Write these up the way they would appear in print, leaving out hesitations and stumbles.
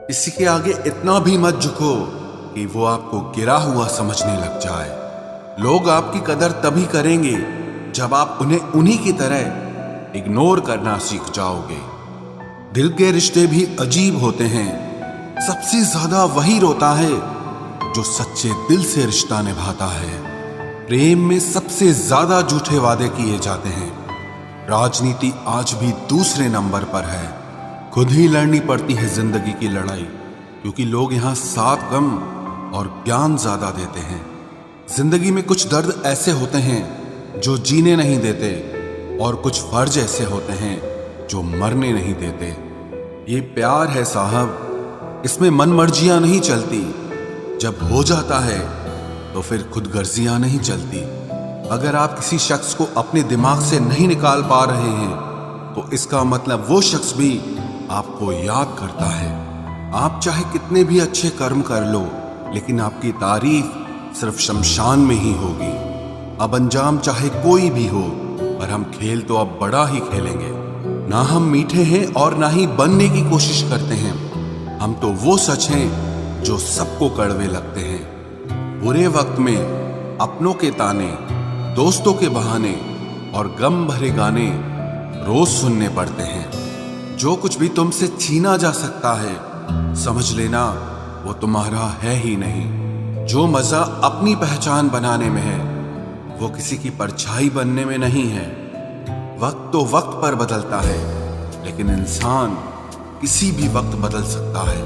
किसी के आगे इतना भी मत झुको कि वो आपको गिरा हुआ समझने लग जाए। लोग आपकी कदर तभी करेंगे जब आप उन्हें उन्हीं की तरह इग्नोर करना सीख जाओगे। दिल के रिश्ते भी अजीब होते हैं। सबसे ज्यादा वही रोता है जो सच्चे दिल से रिश्ता निभाता है। प्रेम में सबसे ज्यादा झूठे वादे किए जाते हैं। राजनीति आज भी दूसरे नंबर पर है। खुद ही लड़नी पड़ती है जिंदगी की लड़ाई, क्योंकि लोग यहाँ साथ कम और ज्ञान ज्यादा देते हैं। जिंदगी में कुछ दर्द ऐसे होते हैं जो जीने नहीं देते, और कुछ फर्ज ऐसे होते हैं जो मरने नहीं देते। ये प्यार है साहब, इसमें मन मर्जियां नहीं चलती। जब हो जाता है तो फिर खुद गर्जियां नहीं चलती। अगर आप किसी शख्स को अपने दिमाग से नहीं निकाल पा रहे हैं तो इसका मतलब वो शख्स भी आपको याद करता है। आप चाहे कितने भी अच्छे कर्म कर लो, लेकिन आपकी तारीफ सिर्फ शमशान में ही होगी। अब अंजाम चाहे कोई भी हो, पर हम खेल तो अब बड़ा ही खेलेंगे। ना हम मीठे हैं और ना ही बनने की कोशिश करते हैं। हम तो वो सच हैं जो सबको कड़वे लगते हैं। बुरे वक्त में अपनों के ताने, दोस्तों के बहाने और गम भरे गाने रोज सुनने पड़ते हैं। जो कुछ भी तुमसे छीना जा सकता है, समझ लेना वो तुम्हारा है ही नहीं। जो मजा अपनी पहचान बनाने में है, वो किसी की परछाई बनने में नहीं है। वक्त तो वक्त पर बदलता है, लेकिन इंसान किसी भी वक्त बदल सकता है।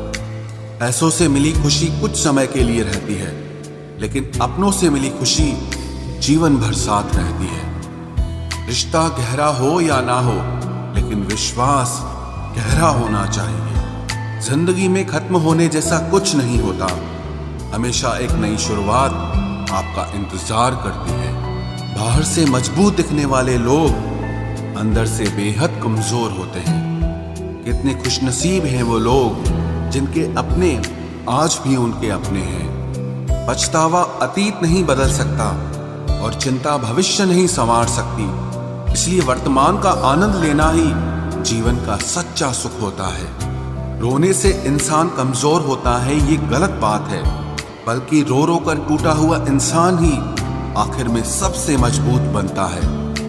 पैसों से मिली खुशी कुछ समय के लिए रहती है, लेकिन अपनों से मिली खुशी जीवन भर साथ रहती है। रिश्ता गहरा हो या ना हो, लेकिन विश्वास गहरा होना चाहिए। जिंदगी में खत्म होने जैसा कुछ नहीं होता। हमेशा एक नई शुरुआत आपका इंतजार करती है। बाहर से मजबूत दिखने वाले लोग अंदर से बेहद कमजोर होते हैं। कितने खुशनसीब हैं वो लोग जिनके अपने आज भी उनके अपने हैं। पछतावा अतीत नहीं बदल सकता और चिंता भविष्य नहीं संवार सकती। इसलिए वर्तमान का आनंद लेना ही जीवन का सच्चा सुख होता है। रोने से इंसान कमजोर होता है, ये गलत बात है। बल्कि रो रो कर टूटा हुआ इंसान ही आखिर में सबसे मजबूत बनता है।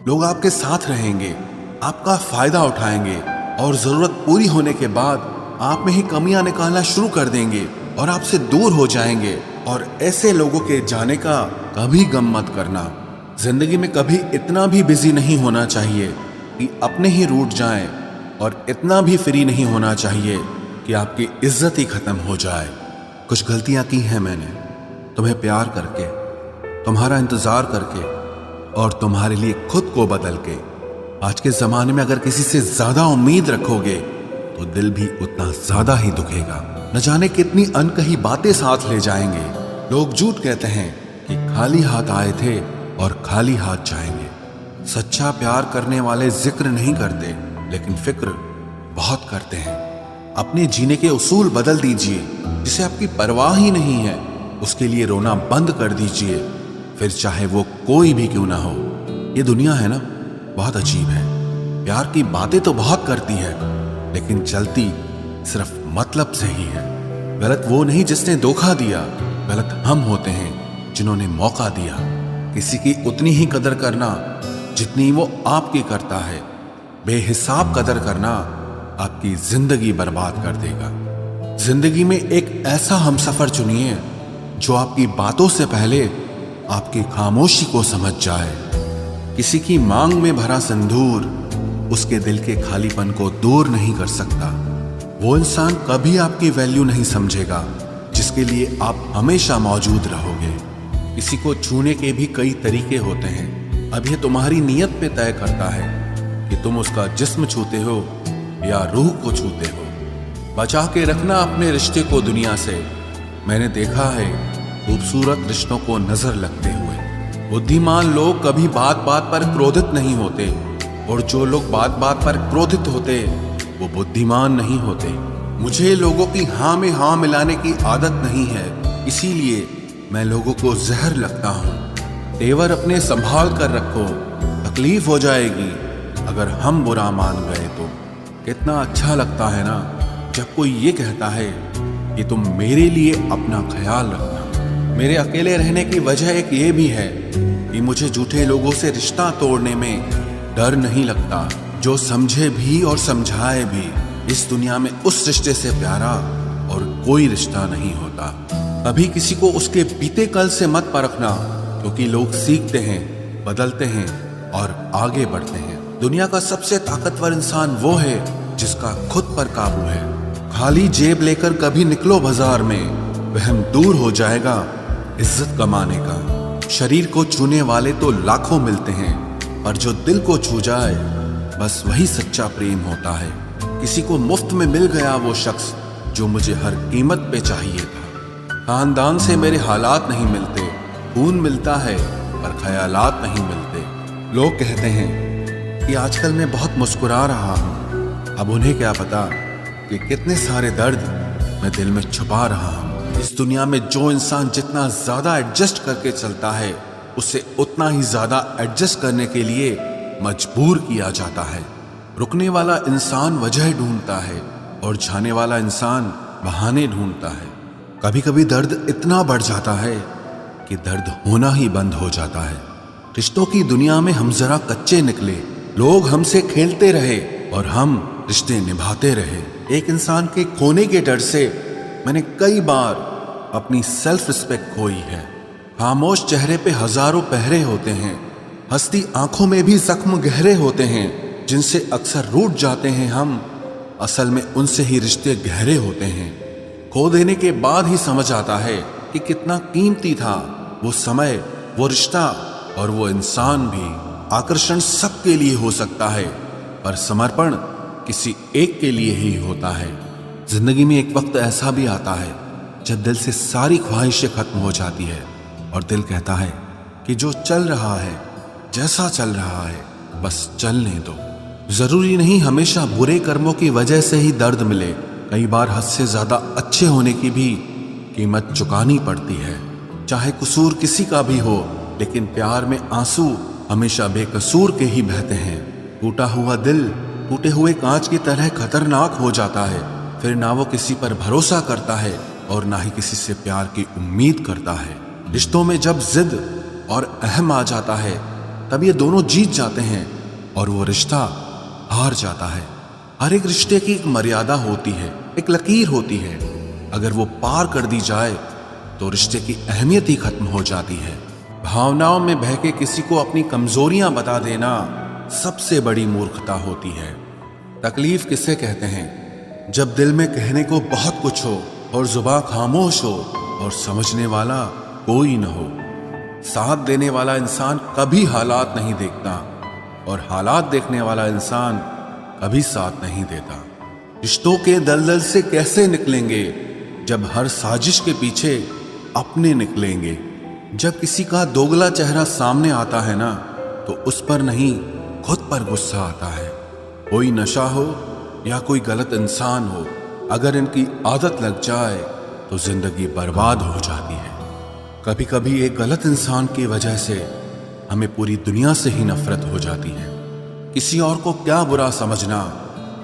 लोग आपके साथ रहेंगे, आपका फायदा उठाएंगे, और जरूरत पूरी होने के बाद आप में ही कमियां निकालना शुरू कर देंगे और आपसे दूर हो जाएंगे। और ऐसे लोगों के जाने का कभी गम मत करना। जिंदगी में कभी इतना भी बिजी नहीं होना चाहिए कि अपने ही रूठ जाएं, और इतना भी फ्री नहीं होना चाहिए कि आपकी इज्जत ही खत्म हो जाए। कुछ गलतियां की हैं मैंने, तुम्हें प्यार करके, तुम्हारा इंतजार करके, और तुम्हारे लिए खुद को बदल के। आज के जमाने में अगर किसी से ज्यादा उम्मीद रखोगे तो दिल भी उतना ज्यादा ही दुखेगा। न जाने कितनी अनकही बातें साथ ले जाएंगे। लोग झूठ कहते हैं कि खाली हाथ आए थे और खाली हाथ जाएंगे। सच्चा प्यार करने वाले जिक्र नहीं करते, लेकिन फिक्र बहुत करते हैं। अपने जीने के उसूल बदल दीजिए। जिसे आपकी परवाह ही नहीं है, उसके लिए रोना बंद कर दीजिए, फिर चाहे वो कोई भी क्यों ना हो। ये दुनिया है ना, बहुत अजीब है। प्यार की बातें तो बहुत करती है, लेकिन चलती सिर्फ मतलब से ही है। गलत वो नहीं जिसने धोखा दिया, गलत हम होते हैं जिन्होंने मौका दिया। किसी की उतनी ही कदर करना जितनी वो आपकी करता है। बेहिसाब कदर करना आपकी जिंदगी बर्बाद कर देगा। जिंदगी में एक ऐसा हमसफर चुनिए जो आपकी बातों से पहले आपकी खामोशी को समझ जाए। किसी की मांग में भरा सिंदूर उसके दिल के खालीपन को दूर नहीं कर सकता। वो इंसान कभी आपकी वैल्यू नहीं समझेगा जिसके लिए आप हमेशा मौजूद रहोगे। किसी को छूने के भी कई तरीके होते हैं। अब यह तुम्हारी नीयत पे तय करता है कि तुम उसका जिस्म छूते हो या रूह को छूते हो। बचा के रखना अपने रिश्ते को दुनिया से। मैंने देखा है खूबसूरत रिश्तों को नजर लगते हुए। बुद्धिमान लोग कभी बात बात पर क्रोधित नहीं होते, और जो लोग बात बात पर क्रोधित होते वो बुद्धिमान नहीं होते। मुझे लोगों की हाँ में हाँ मिलाने की आदत नहीं है, इसीलिए मैं लोगों को जहर लगता हूँ। तेवर अपने संभाल कर रखो, तकलीफ हो जाएगी अगर हम बुरा मान गए तो। कितना अच्छा लगता है ना जब कोई ये कहता है कि तुम मेरे लिए अपना ख्याल रखना। मेरे अकेले रहने की वजह एक ये भी है कि मुझे झूठे लोगों से रिश्ता तोड़ने में डर नहीं लगता। जो समझे भी और समझाए भी, इस दुनिया में उस रिश्ते से प्यारा और कोई रिश्ता नहीं होता। कभी किसी को उसके बीते कल से मत परखना, क्योंकि लोग सीखते हैं, बदलते हैं और आगे बढ़ते हैं। दुनिया का सबसे ताकतवर इंसान वो है जिसका खुद पर काबू है। खाली जेब लेकर कभी निकलो बाजार में, वहम दूर हो जाएगा इज्जत कमाने का। शरीर को छूने वाले तो लाखों मिलते हैं, पर जो दिल को छू जाए बस वही सच्चा प्रेम होता है। किसी को मुफ्त में मिल गया वो शख्स जो मुझे हर कीमत पे चाहिए था। खानदान से मेरे हालात नहीं मिलते, खून मिलता है पर ख्यालात नहीं मिलते। लोग कहते हैं कि आजकल मैं बहुत मुस्कुरा रहा हूँ, अब उन्हें क्या पता कि कितने सारे दर्द मैं दिल में छुपा रहा हूँ। इस दुनिया में जो इंसान जितना ज्यादा एडजस्ट करके चलता है, उसे उतना ही ज्यादा एडजस्ट करने के लिए मजबूर किया जाता है। रुकने वाला इंसान वजह ढूंढता है और जाने वाला इंसान बहाने ढूंढता है। कभी कभी दर्द इतना बढ़ जाता है कि दर्द होना ही बंद हो जाता है। रिश्तों की दुनिया में हम जरा कच्चे निकले, लोग हमसे खेलते रहे और हम रिश्ते निभाते रहे। एक इंसान के खोने के डर से मैंने कई बार अपनी सेल्फ रिस्पेक्ट खोई है। खामोश चेहरे पे हजारों पहरे होते हैं, हंसती आंखों में भी जख्म गहरे होते हैं। जिनसे अक्सर रूठ जाते हैं हम, असल में उनसे ही रिश्ते गहरे होते हैं। खो देने के बाद ही समझ आता है कि कितना कीमती था वो समय, वो रिश्ता और वो इंसान भी। आकर्षण सबके लिए हो सकता है, पर समर्पण किसी एक के लिए ही होता है। जिंदगी में एक वक्त ऐसा भी आता है जब दिल से सारी ख्वाहिशें खत्म हो जाती है और दिल कहता है कि जो चल रहा है, जैसा चल रहा है, बस चलने दो। जरूरी नहीं हमेशा बुरे कर्मों की वजह से ही दर्द मिले। कई बार हद से ज्यादा अच्छे होने की भी कीमत चुकानी पड़ती है। चाहे कसूर किसी का भी हो, लेकिन प्यार में आंसू हमेशा बेकसूर के ही बहते हैं। टूटा हुआ दिल टूटे हुए कांच की तरह खतरनाक हो जाता है। फिर ना वो किसी पर भरोसा करता है और ना ही किसी से प्यार की उम्मीद करता है। रिश्तों में जब जिद और अहम आ जाता है, तब ये दोनों जीत जाते हैं और वो रिश्ता हार जाता है। हर एक रिश्ते की एक मर्यादा होती है, एक लकीर होती है। अगर वो पार कर दी जाए तो रिश्ते की अहमियत ही खत्म हो जाती है। भावनाओं में बहके किसी को अपनी कमजोरियां बता देना सबसे बड़ी मूर्खता होती है। तकलीफ किसे कहते हैं? जब दिल में कहने को बहुत कुछ हो और जुबान खामोश हो और समझने वाला कोई न हो। साथ देने वाला इंसान कभी हालात नहीं देखता और हालात देखने वाला इंसान कभी साथ नहीं देता। रिश्तों के दलदल से कैसे निकलेंगे जब हर साजिश के पीछे अपने निकलेंगे। जब किसी का दोगला चेहरा सामने आता है ना, तो उस पर नहीं खुद पर गुस्सा आता है। कोई नशा हो या कोई गलत इंसान हो, अगर इनकी आदत लग जाए तो जिंदगी बर्बाद हो जाती है। कभी कभी एक गलत इंसान की वजह से हमें पूरी दुनिया से ही नफरत हो जाती है। किसी और को क्या बुरा समझना,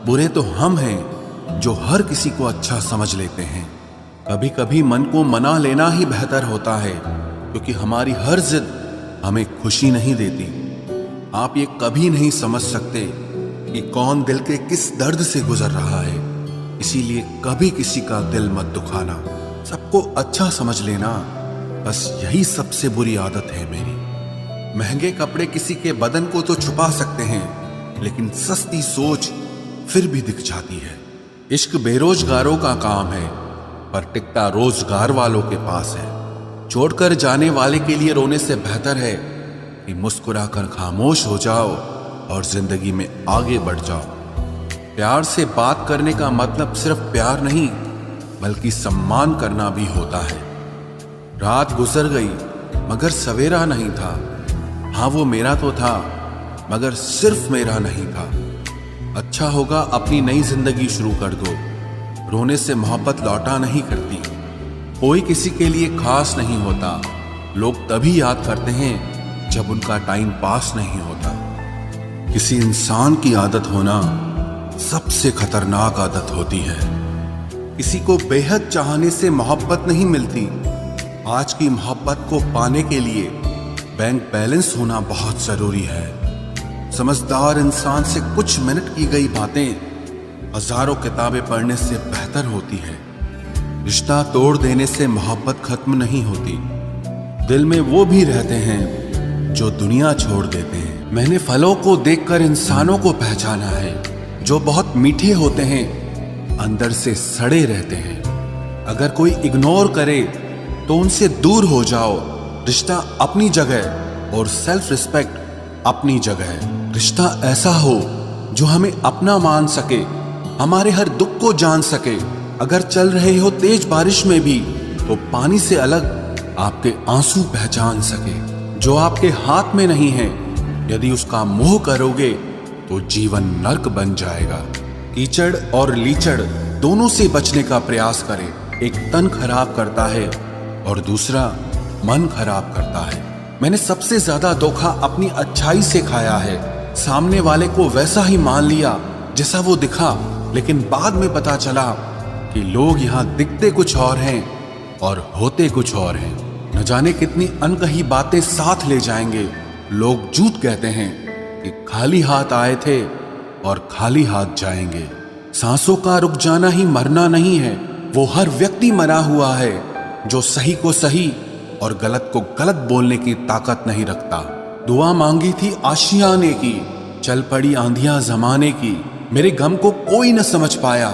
बुरे तो हम हैं जो हर किसी को अच्छा समझ लेते हैं। कभी कभी मन को मना लेना ही बेहतर होता है, क्योंकि हमारी हर जिद हमें खुशी नहीं देती। आप ये कभी नहीं समझ सकते कि कौन दिल के किस दर्द से गुजर रहा है, इसीलिए कभी किसी का दिल मत दुखाना। सबको अच्छा समझ लेना, बस यही सबसे बुरी आदत है मेरी। महंगे कपड़े किसी के बदन को तो छुपा सकते हैं, लेकिन सस्ती सोच फिर भी दिख जाती है। इश्क बेरोजगारों का काम है, पर टिकता रोजगार वालों के पास है। छोड़कर जाने वाले के लिए रोने से बेहतर है कि मुस्कुराकर खामोश हो जाओ और जिंदगी में आगे बढ़ जाओ। प्यार से बात करने का मतलब सिर्फ प्यार नहीं, बल्कि सम्मान करना भी होता है। रात गुजर गई मगर सवेरा नहीं था। हाँ, वो मेरा तो था, मगर सिर्फ मेरा नहीं था। अच्छा होगा अपनी नई जिंदगी शुरू कर दो। रोने से मोहब्बत लौटा नहीं करती। कोई किसी के लिए खास नहीं होता। लोग तभी याद करते हैं जब उनका टाइम पास नहीं होता। किसी इंसान की आदत होना सबसे खतरनाक आदत होती है। किसी को बेहद चाहने से मोहब्बत नहीं मिलती। आज की मोहब्बत को पाने के लिए बैंक बैलेंस होना बहुत जरूरी है। समझदार इंसान से कुछ मिनट की गई बातें हजारों किताबें पढ़ने से बेहतर होती है। रिश्ता तोड़ देने से मोहब्बत खत्म नहीं होती। दिल में वो भी रहते हैं जो दुनिया छोड़ देते हैं। मैंने फलों को देखकर इंसानों को पहचाना है, जो बहुत मीठे होते हैं अंदर से सड़े रहते हैं। अगर कोई इग्नोर करे तो उनसे दूर हो जाओ। रिश्ता अपनी जगह और सेल्फ रिस्पेक्ट अपनी जगह। रिश्ता ऐसा हो जो हमें अपना मान सके, हमारे हर दुख को जान सके। अगर चल रहे हो तेज बारिश में भी तो पानी से अलग आपके आंसू पहचान सके। जो आपके हाथ में नहीं है, यदि उसका मोह करोगे तो जीवन नर्क बन जाएगा। कीचड़ और लीचड़ दोनों से बचने का प्रयास करें। एक तन खराब करता है और दूसरा मन खराब करता है। मैंने सबसे ज्यादा धोखा अपनी अच्छाई से खाया है। सामने वाले को वैसा ही मान लिया जैसा वो दिखा, लेकिन बाद में पता चला कि लोग यहाँ दिखते कुछ और हैं और होते कुछ और हैं। न जाने कितनी अनकही बातें साथ ले जाएंगे। लोग झूठ कहते हैं कि खाली हाथ आए थे और खाली हाथ जाएंगे। सांसों का रुक जाना ही मरना नहीं है। वो हर व्यक्ति मरा हुआ है जो सही को सही और गलत को गलत बोलने की ताकत नहीं रखता। दुआ मांगी थी आशियाने की, चल पड़ी आंधियां जमाने की। मेरे गम को कोई न समझ पाया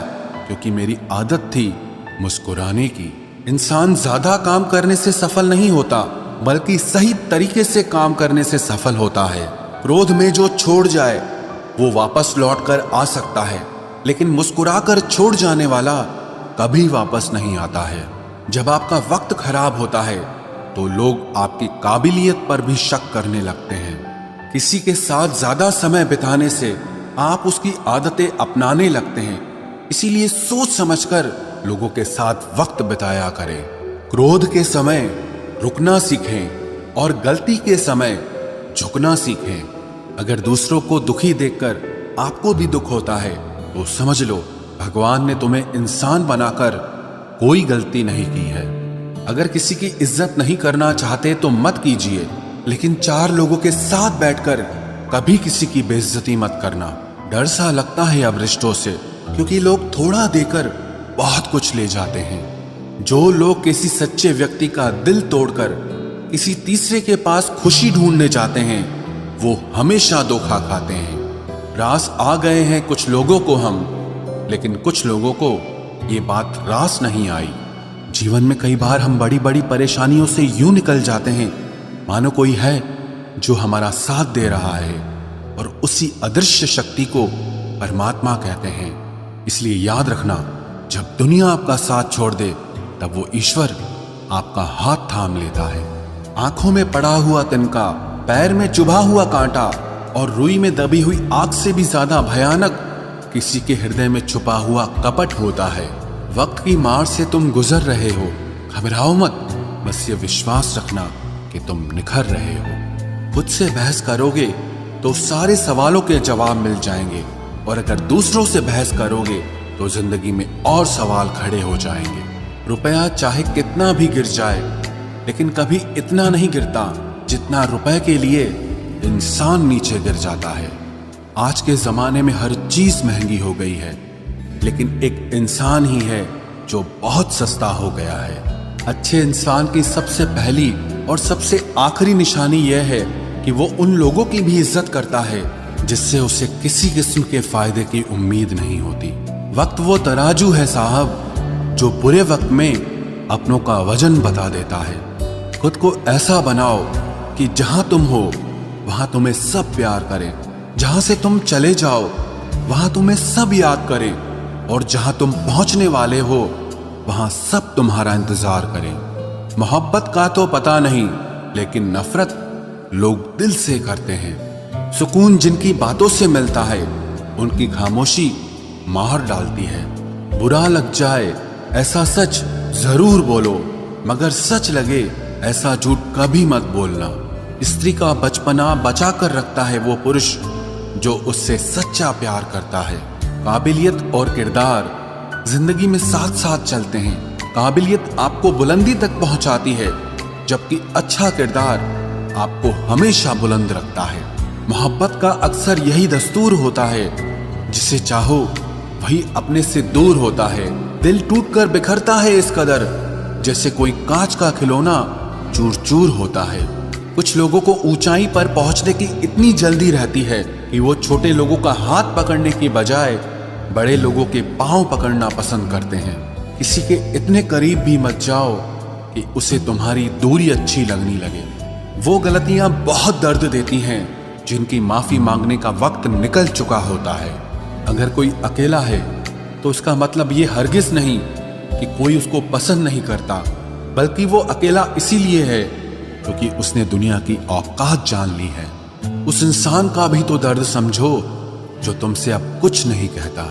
क्योंकि मेरी आदत थी मुस्कुराने की। इंसान ज्यादा काम करने से सफल नहीं होता, बल्कि सही तरीके से काम करने से सफल होता है। क्रोध में जो छोड़ जाए वो वापस लौट कर आ सकता है, लेकिन मुस्कुराकर छोड़ जाने वाला कभी वापस नहीं आता है। जब आपका वक्त खराब होता है तो लोग आपकी काबिलियत पर भी शक करने लगते हैं। किसी के साथ ज्यादा समय बिताने से आप उसकी आदतें अपनाने लगते हैं। इसीलिए सोच समझकर लोगों के साथ वक्त बिताया करें। क्रोध के समय रुकना सीखें और गलती के समय झुकना सीखें। अगर दूसरों को दुखी देखकर आपको भी दुख होता है तो समझ लो भगवान ने तुम्हें इंसान बनाकर कोई गलती नहीं की है। अगर किसी की इज्जत नहीं करना चाहते तो मत कीजिए, लेकिन चार लोगों के साथ बैठकर कभी किसी की बेइज्जती मत करना। डर सा लगता है अब रिश्तों से, क्योंकि लोग थोड़ा देकर बहुत कुछ ले जाते हैं। जो लोग किसी सच्चे व्यक्ति का दिल तोड़कर किसी तीसरे के पास खुशी ढूंढने जाते हैं, वो हमेशा धोखा खाते हैं। रास आ गए हैं कुछ लोगों को हम, लेकिन कुछ लोगों को ये बात रास नहीं आई। जीवन में कई बार हम बड़ी बड़ी परेशानियों से यूं निकल जाते हैं मानो कोई है जो हमारा साथ दे रहा है, और उसी अदृश्य शक्ति को परमात्मा कहते हैं। इसलिए याद रखना, जब दुनिया आपका साथ छोड़ दे तब वो ईश्वर आपका हाथ थाम लेता है। आंखों में पड़ा हुआ तिनका, पैर में चुभा हुआ कांटा और रुई में दबी हुई आग से भी ज्यादा भयानक किसी के हृदय में छुपा हुआ कपट होता है। वक्त की मार से तुम गुजर रहे हो, घबराओ मत, बस ये विश्वास रखना कि तुम निखर रहे हो। खुद से बहस करोगे तो सारे सवालों के जवाब मिल जाएंगे, और अगर दूसरों से बहस करोगे तो जिंदगी में और सवाल खड़े हो जाएंगे। रुपया चाहे कितना भी गिर जाए, लेकिन कभी इतना नहीं गिरता जितना रुपए के लिए इंसान नीचे गिर जाता है। आज के जमाने में हर चीज महंगी हो गई है, लेकिन एक इंसान ही है जो बहुत सस्ता हो गया है। अच्छे इंसान की सबसे पहली और सबसे आखिरी निशानी यह है कि वो उन लोगों की भी इज्जत करता है जिससे उसे किसी किस्म के फायदे की उम्मीद नहीं होती। वक्त वो तराजू है साहब जो बुरे वक्त में अपनों का वजन बता देता है। खुद को ऐसा बनाओ कि जहां तुम हो वहां तुम्हें सब प्यार करें, जहां से तुम चले जाओ वहां तुम्हें सब याद करें, और जहां तुम पहुंचने वाले हो वहां सब तुम्हारा इंतजार करें। मोहब्बत का तो पता नहीं, लेकिन नफरत लोग दिल से करते हैं। सुकून जिनकी बातों से मिलता है उनकी खामोशी मार डालती है। बुरा लग जाए ऐसा सच जरूर बोलो, मगर सच लगे ऐसा झूठ कभी मत बोलना। स्त्री का बचपना बचा कर रखता है वो पुरुष जो उससे सच्चा प्यार करता है। काबिलियत और किरदार जिंदगी में साथ साथ चलते हैं। काबिलियत आपको बुलंदी तक पहुंचाती है, जबकि अच्छा किरदार आपको हमेशा बुलंद रखता है। मोहब्बत का अक्सर यही दस्तूर होता है, जिसे चाहो वही अपने से दूर होता है। दिल टूटकर बिखरता है इस कदर, जैसे कोई कांच का खिलौना चूर चूर होता है। कुछ लोगों को ऊंचाई पर पहुंचने की इतनी जल्दी रहती है कि वो छोटे लोगों का हाथ पकड़ने की बजाय बड़े लोगों के पांव पकड़ना पसंद करते हैं। किसी के इतने करीब भी मत जाओ कि उसे तुम्हारी दूरी अच्छी लगने लगे। वो गलतियां बहुत दर्द देती हैं जिनकी माफी मांगने का वक्त निकल चुका होता है। अगर कोई अकेला है तो उसका मतलब ये हरगिज नहीं कि कोई उसको पसंद नहीं करता, बल्कि वो अकेला इसीलिए है क्योंकि उसने दुनिया की औकात जान ली है। उस इंसान का भी तो दर्द समझो जो तुमसे अब कुछ नहीं कहता।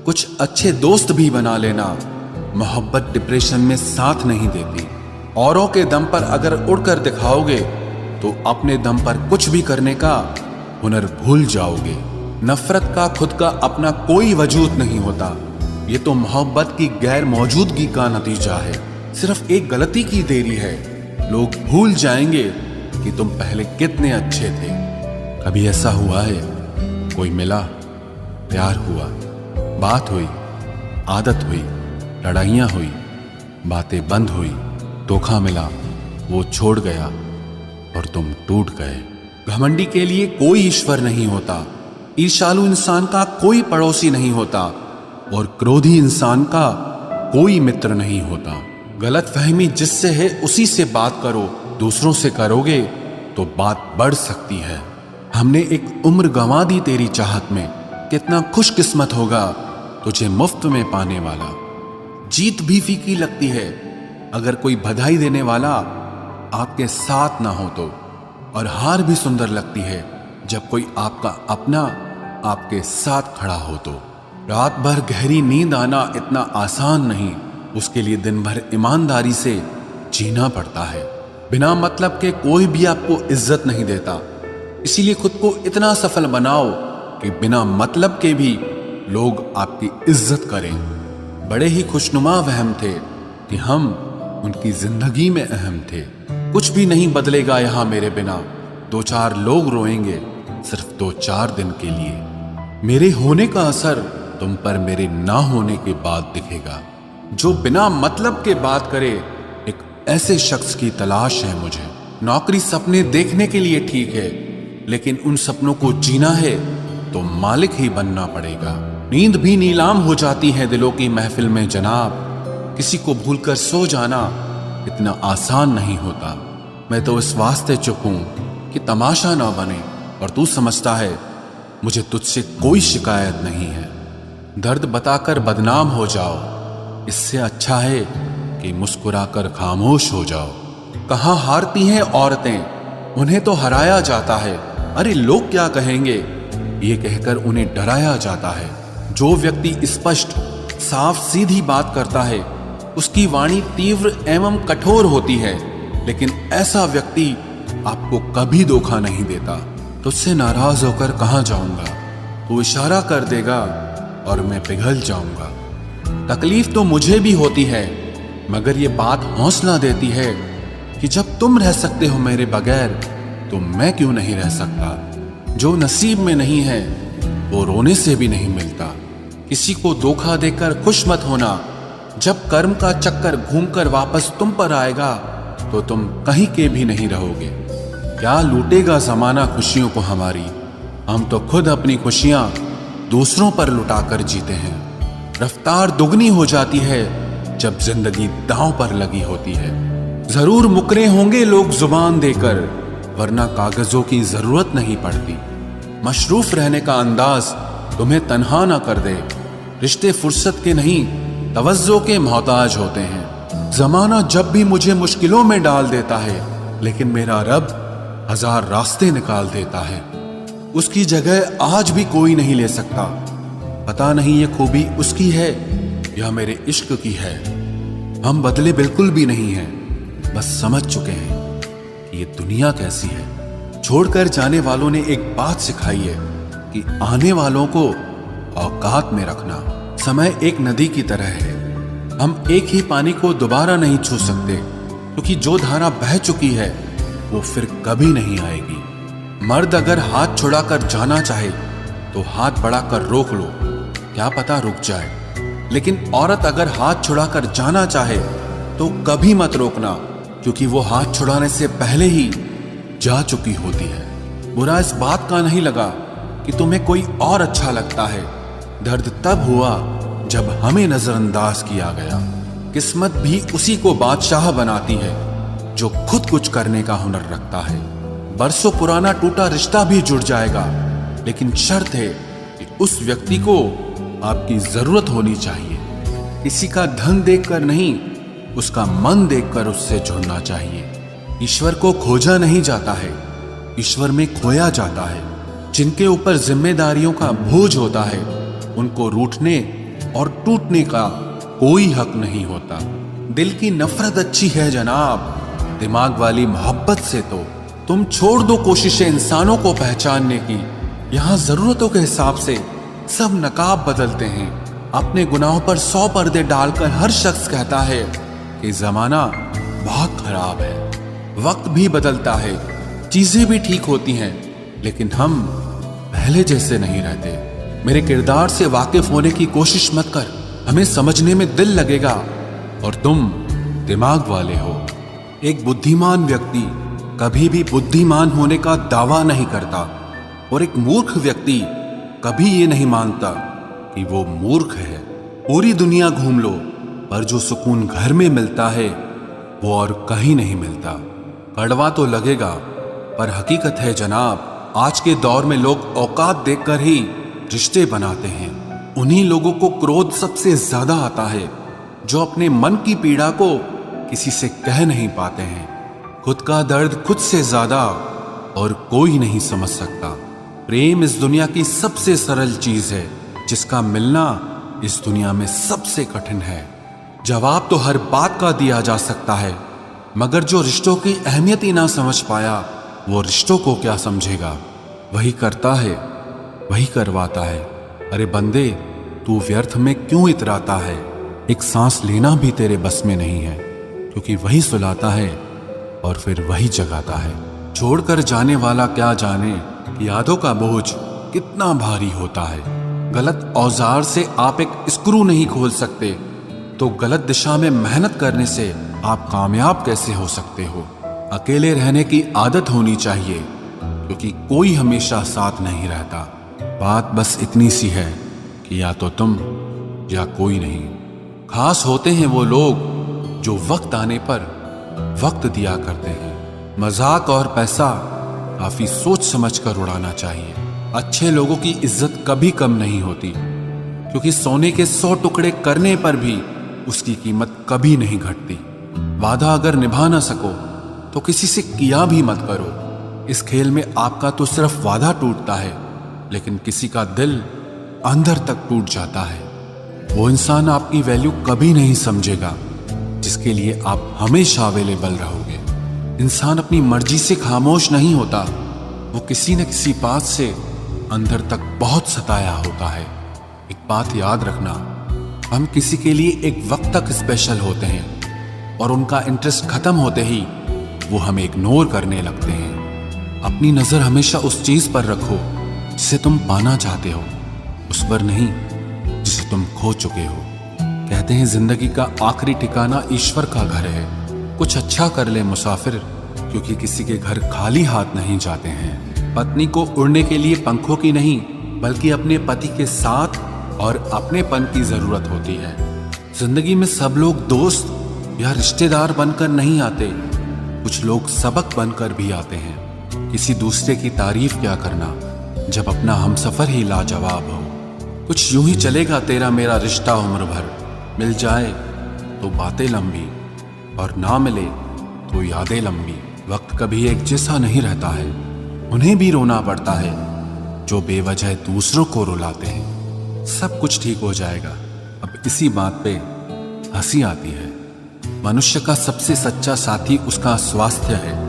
कुछ अच्छे दोस्त भी बना लेना। मोहब्बत डिप्रेशन में साथ नहीं देती। औरों के दम पर अगर उड़कर दिखाओगे तो अपने दम पर कुछ भी करने का हुनर भूल जाओगे। नफरत का खुद का अपना कोई वजूद नहीं होता। ये तो मोहब्बत की गैर मौजूदगी का नतीजा है। सिर्फ एक गलती की देरी है। लोग भूल जाएंगे कि तुम पहले कितने अच्छे थे। कभी ऐसा हुआ है, कोई मिला, प्यार हुआ, बात हुई, आदत हुई, लड़ाइयां हुई, बातें बंद हुई, धोखा मिला, वो छोड़ गया और तुम टूट गए। घमंडी के लिए कोई ईश्वर नहीं होता। ईर्ष्यालु इंसान का कोई पड़ोसी नहीं होता और क्रोधी इंसान का कोई मित्र नहीं होता। गलत फहमी जिससे है उसी से बात करो। दूसरों से करोगे तो बात बढ़ सकती है। हमने एक उम्र गंवा दी तेरी चाहत में। कितना खुशकिस्मत होगा तुझे मुफ्त में पाने वाला। जीत भी फीकी लगती है अगर कोई बधाई देने वाला आपके साथ ना हो तो, और हार भी सुंदर लगती है जब कोई आपका अपना आपके साथ खड़ा हो तो। रात भर गहरी नींद आना इतना आसान नहीं। उसके लिए दिन भर ईमानदारी से जीना पड़ता है। बिना मतलब के कोई भी आपको इज्जत नहीं देता। इसीलिए खुद को इतना सफल बनाओ कि बिना मतलब के भी लोग आपकी इज्जत करें। बड़े ही खुशनुमा वहम थे कि हम उनकी जिंदगी में अहम थे। कुछ भी नहीं बदलेगा यहां मेरे बिना। 2-4 लोग रोएंगे सिर्फ 2-4 दिन के लिए। मेरे होने का असर तुम पर मेरे ना होने के बाद दिखेगा। जो बिना मतलब के बात करे, एक ऐसे शख्स की तलाश है मुझे। नौकरी सपने देखने के लिए ठीक है, लेकिन उन सपनों को जीना है तो मालिक ही बनना पड़ेगा। नींद भी नीलाम हो जाती है दिलों की महफिल में जनाब। किसी को भूलकर सो जाना इतना आसान नहीं होता। मैं तो इस वास्ते चुप हूं कि तमाशा ना बने, और तू समझता है मुझे तुझसे कोई शिकायत नहीं है। दर्द बताकर बदनाम हो जाओ, इससे अच्छा है कि मुस्कुराकर खामोश हो जाओ। कहां हारती हैं औरतें, उन्हें तो हराया जाता है। अरे लोग क्या कहेंगे, ये कहकर उन्हें डराया जाता है। जो व्यक्ति स्पष्ट साफ सीधी बात करता है उसकी वाणी तीव्र एवं कठोर होती है, लेकिन ऐसा व्यक्ति आपको कभी धोखा नहीं देता। तुझसे नाराज होकर कहां जाऊंगा, तू इशारा कर देगा और मैं पिघल जाऊंगा। तकलीफ तो मुझे भी होती है, मगर ये बात हौसला देती है कि जब तुम रह सकते हो मेरे बगैर तो मैं क्यों नहीं रह सकता। जो नसीब में नहीं है वो रोने से भी नहीं मिलता। किसी को धोखा देकर खुश मत होना। जब कर्म का चक्कर घूमकर वापस तुम पर आएगा तो तुम कहीं के भी नहीं रहोगे। क्या लूटेगा जमाना खुशियों को हमारी, हम तो खुद अपनी खुशियां दूसरों पर लुटाकर जीते हैं। रफ्तार दुगनी हो जाती है जब जिंदगी दांव पर लगी होती है। जरूर मुकरे होंगे लोग जुबान देकर, वरना कागजों की जरूरत नहीं पड़ती। मशरूफ रहने का अंदाज तुम्हें तन्हा ना कर दे। रिश्ते फुर्सत के नहीं तवज्जो के मोहताज होते हैं। जमाना जब भी मुझे मुश्किलों में डाल देता है, लेकिन मेरा रब 1000 रास्ते निकाल देता है। उसकी जगह आज भी कोई नहीं ले सकता। पता नहीं ये खूबी उसकी है या मेरे इश्क की है। हम बदले बिल्कुल भी नहीं हैं, बस समझ चुके हैं कि ये दुनिया कैसी है। छोड़कर जाने वालों ने एक बात सिखाई है कि आने वालों को औकात में रखना। समय एक नदी की तरह है। हम एक ही पानी को दोबारा नहीं छू सकते, क्योंकि जो धारा बह चुकी है वो फिर कभी नहीं आएगी। मर्द अगर हाथ छुड़ाकर जाना चाहे तो हाथ बढ़ाकर रोक लो, क्या पता रुक जाए। लेकिन औरत अगर हाथ छुड़ाकर जाना चाहे तो कभी मत रोकना, क्योंकि वो हाथ छुड़ाने से पहले ही जा चुकी होती है। बुरा इस बात का नहीं लगा कि तुम्हें कोई और अच्छा लगता है। दर्द तब हुआ जब हमें नजरअंदाज किया गया। किस्मत भी उसी को बादशाह बनाती है जो खुद कुछ करने का हुनर रखता है। बरसों पुराना टूटा रिश्ता भी जुड़ जाएगा, लेकिन शर्त है कि उस व्यक्ति को आपकी जरूरत होनी चाहिए। किसी का धन देखकर नहीं, उसका मन देखकर उससे जुड़ना चाहिए। ईश्वर को खोजा नहीं जाता है, ईश्वर में खोया जाता है। जिनके ऊपर जिम्मेदारियों का बोझ होता है उनको रूठने और टूटने का कोई हक नहीं होता। दिल की नफरत अच्छी है जनाब, दिमाग वाली मोहब्बत से तो तुम छोड़ दो कोशिशें इंसानों को पहचानने की। यहाँ जरूरतों के हिसाब से सब नकाब बदलते हैं। अपने गुनाहों पर 100 पर्दे डालकर हर शख्स कहता है कि जमाना बहुत खराब है। वक्त भी बदलता है, चीजें भी ठीक होती हैं, लेकिन हम पहले जैसे नहीं रहते। मेरे किरदार से वाकिफ होने की कोशिश मत कर, हमें समझने में दिल लगेगा और तुम दिमाग वाले हो। एक बुद्धिमान व्यक्ति कभी भी बुद्धिमान होने का दावा नहीं करता और एक मूर्ख व्यक्ति कभी ये नहीं मानता कि वो मूर्ख है। पूरी दुनिया घूम लो, पर जो सुकून घर में मिलता है वो और कहीं नहीं मिलता। कड़वा तो लगेगा, पर हकीकत है जनाब। आज के दौर में लोग औकात देखकर ही रिश्ते बनाते हैं। उन्हीं लोगों को क्रोध सबसे ज्यादा आता है जो अपने मन की पीड़ा को किसी से कह नहीं पाते हैं। खुद का दर्द खुद से ज्यादा और कोई नहीं समझ सकता। प्रेम इस दुनिया की सबसे सरल चीज है, जिसका मिलना इस दुनिया में सबसे कठिन है। जवाब तो हर बात का दिया जा सकता है, मगर जो रिश्तों की अहमियत ही ना समझ पाया वो रिश्तों को क्या समझेगा। वही करता है वही करवाता है। अरे बंदे, तू व्यर्थ में क्यों इतराता है। एक सांस लेना भी तेरे बस में नहीं है, क्योंकि वही सुलाता है और फिर वही जगाता है। छोड़कर जाने वाला क्या जाने यादों का बोझ कितना भारी होता है। गलत औजार से आप एक स्क्रू नहीं खोल सकते, तो गलत दिशा में मेहनत करने से आप कामयाब कैसे हो सकते हो। अकेले रहने की आदत होनी चाहिए, क्योंकि कोई हमेशा साथ नहीं रहता। बात बस इतनी सी है कि या तो तुम या कोई नहीं। खास होते हैं वो लोग जो वक्त आने पर वक्त दिया करते हैं। मजाक और पैसा काफी सोच समझ कर उड़ाना चाहिए। अच्छे लोगों की इज्जत कभी कम नहीं होती, क्योंकि सोने के 100 टुकड़े करने पर भी उसकी कीमत कभी नहीं घटती। वादा अगर निभा ना सको तो किसी से किया भी मत करो। इस खेल में आपका तो सिर्फ वादा टूटता है, लेकिन किसी का दिल अंदर तक टूट जाता है। वो इंसान आपकी वैल्यू कभी नहीं समझेगा जिसके लिए आप हमेशा अवेलेबल रहोगे। इंसान अपनी मर्जी से खामोश नहीं होता, वो किसी न किसी बात से अंदर तक बहुत सताया होता है। एक बात याद रखना, हम किसी के लिए एक वक्त तक स्पेशल होते हैं और उनका इंटरेस्ट खत्म होते ही वो हमें इग्नोर करने लगते हैं। अपनी नजर हमेशा उस चीज पर रखो जिसे तुम पाना चाहते हो, उस पर नहीं जिसे तुम खो चुके हो। कहते हैं जिंदगी का आखिरी ठिकाना ईश्वर का घर है। कुछ अच्छा कर ले मुसाफिर, क्योंकि किसी के घर खाली हाथ नहीं जाते हैं। पत्नी को उड़ने के लिए पंखों की नहीं, बल्कि अपने पति के साथ और अपनेपन की जरूरत होती है। जिंदगी में सब लोग दोस्त या रिश्तेदार बनकर नहीं आते, कुछ लोग सबक बनकर भी आते हैं। किसी दूसरे की तारीफ क्या करना जब अपना हमसफर ही लाजवाब हो। कुछ यूं ही चलेगा तेरा मेरा रिश्ता उम्र भर। मिल जाए तो बातें लंबी और ना मिले तो यादें लंबी। वक्त कभी एक जैसा नहीं रहता है, उन्हें भी रोना पड़ता है जो बेवजह दूसरों को रुलाते हैं। सब कुछ ठीक हो जाएगा। अब इसी बात पे हंसी आती है। मनुष्य का सबसे सच्चा साथी उसका स्वास्थ्य है।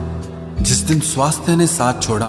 जिस दिन स्वास्थ्य ने साथ छोड़ा